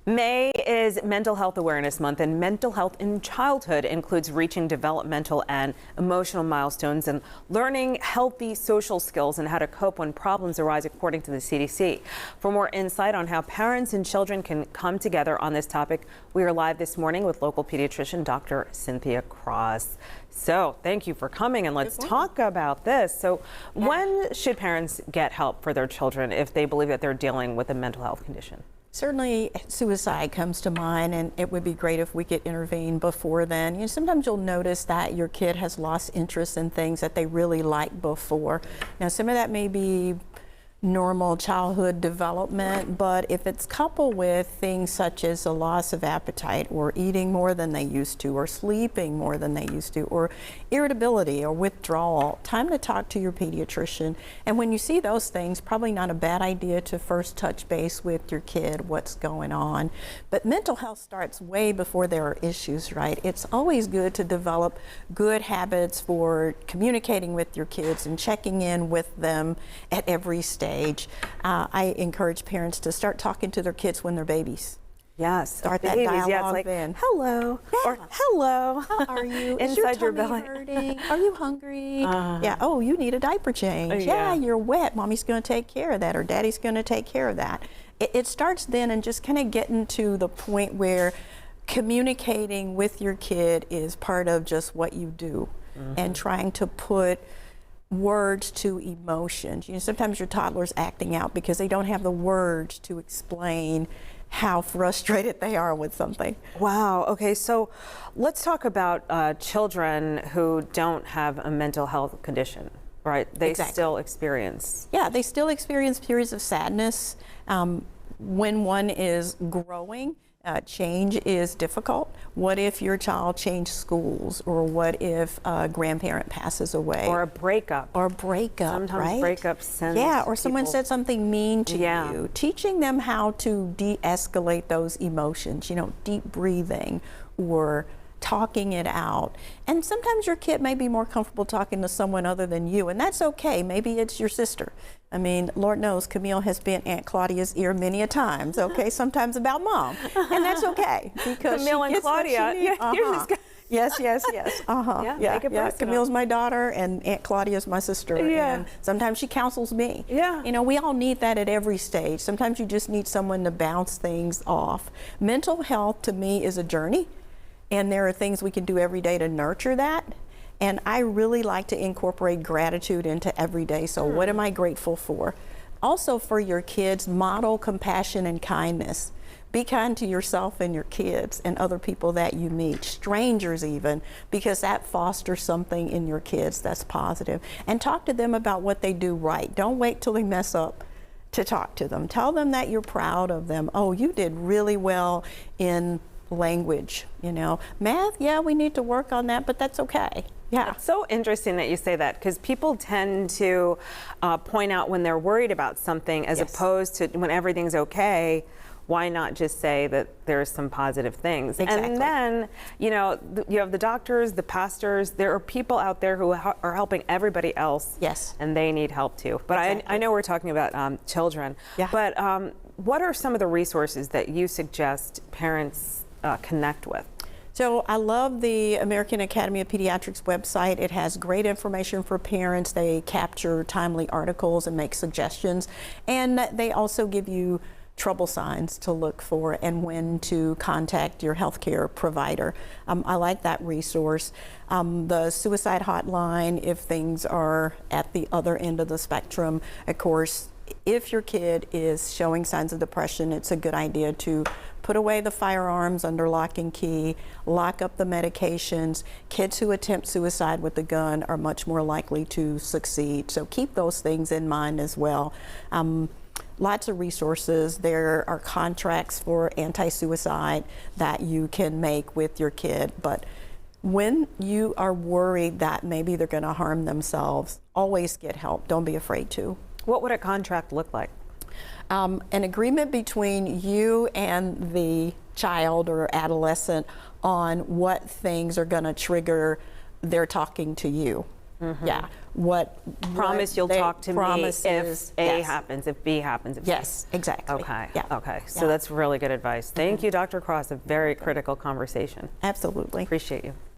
May is Mental Health Awareness Month, and mental health in childhood includes reaching developmental and emotional milestones and learning healthy social skills and how to cope when problems arise, according to the CDC. For more insight on how parents and children can come together on this topic, we are live this morning with local pediatrician Dr. Cynthia Cross. So thank you for coming, and let's talk about this. So when should parents get help for their children if they believe that they're dealing with a mental health condition? Certainly suicide comes to mind, and it would be great if we could intervene before then. You know, sometimes you'll notice that your kid has lost interest in things that they really liked before. Now, some of that may be normal childhood development, but if it's coupled with things such as a loss of appetite, or eating more than they used to, or sleeping more than they used to, or irritability or withdrawal, time to talk to your pediatrician. And when you see those things, probably not a bad idea to first touch base with your kid, what's going on. But mental health starts way before there are issues, right? It's always good to develop good habits for communicating with your kids and checking in with them at every stage. I encourage parents to start talking to their kids when they're babies. Yes, Start that babies. dialogue Yeah, it's like, then. hello, or hello. How are you? Is Inside your tummy belly. hurting? Are you hungry? Yeah. Oh, you need a diaper change. Yeah. You're wet. Mommy's going to take care of that, or Daddy's going to take care of that. It starts then, and just kind of getting to the point where communicating with your kid is part of just what you do, and trying to put words to emotions. You know, sometimes your toddler's acting out because they don't have the words to explain how frustrated they are with something. Wow. Okay, so let's talk about children who don't have a mental health condition, right? They still experience. Yeah, they still experience periods of sadness. When one is growing, change is difficult. What if your child changed schools, or what if a grandparent passes away? Or a breakup. Sometimes right? Breakups send or someone said something mean to Yeah. you. Teaching them how to de-escalate those emotions, you know, deep breathing or talking it out. And sometimes your kid may be more comfortable talking to someone other than you, and that's okay. Maybe it's your sister. I mean, Lord knows Camille has been Aunt Claudia's ear many a times, okay? Sometimes about mom, and that's okay, because Camille she and gets Claudia. what she needs. Yeah, you're just Yes. Yeah, make it personal. Camille's my daughter, and Aunt Claudia's my sister. Yeah. And sometimes she counsels me. Yeah. You know, we all need that at every stage. Sometimes you just need someone to bounce things off. Mental health, to me, is a journey, and there are things we can do every day to nurture that. And I really like to incorporate gratitude into every day. So what am I grateful for? Also, for your kids, model compassion and kindness. Be kind to yourself and your kids and other people that you meet, strangers even, because that fosters something in your kids that's positive. And talk to them about what they do right. Don't wait till they mess up to talk to them. Tell them that you're proud of them. Oh, you did really well in language, you know. Math, yeah, we need to work on that, but that's okay. Yeah. It's so interesting that you say that, because people tend to point out when they're worried about something, as opposed to when everything's okay. Why not just say that there's some positive things? Exactly. And then, you know, you have the doctors, the pastors, there are people out there who are helping everybody else. Yes. And they need help too. But I know we're talking about children. Yeah. But what are some of the resources that you suggest parents connect with? So I love the American Academy of Pediatrics website. It has great information for parents. They capture timely articles and make suggestions. And they also give you trouble signs to look for and when to contact your healthcare provider. I like that resource. The suicide hotline, if things are at the other end of the spectrum, of course, if your kid is showing signs of depression, it's a good idea to put away the firearms under lock and key, lock up the medications. Kids who attempt suicide with a gun are much more likely to succeed. So keep those things in mind as well. Lots of resources. There are contracts for anti-suicide that you can make with your kid. But when you are worried that maybe they're going to harm themselves, always get help. Don't be afraid to. What would a contract look like? An agreement between you and the child or adolescent on what things are going to trigger their talking to you. Yeah. What Promise you'll they- talk to me promises, if A yes. happens, if B happens. If C. Yes, exactly. Okay. Yeah. Okay. So Yeah. that's really good advice. Thank you, Dr. Cross. A very critical conversation. Absolutely. Appreciate you.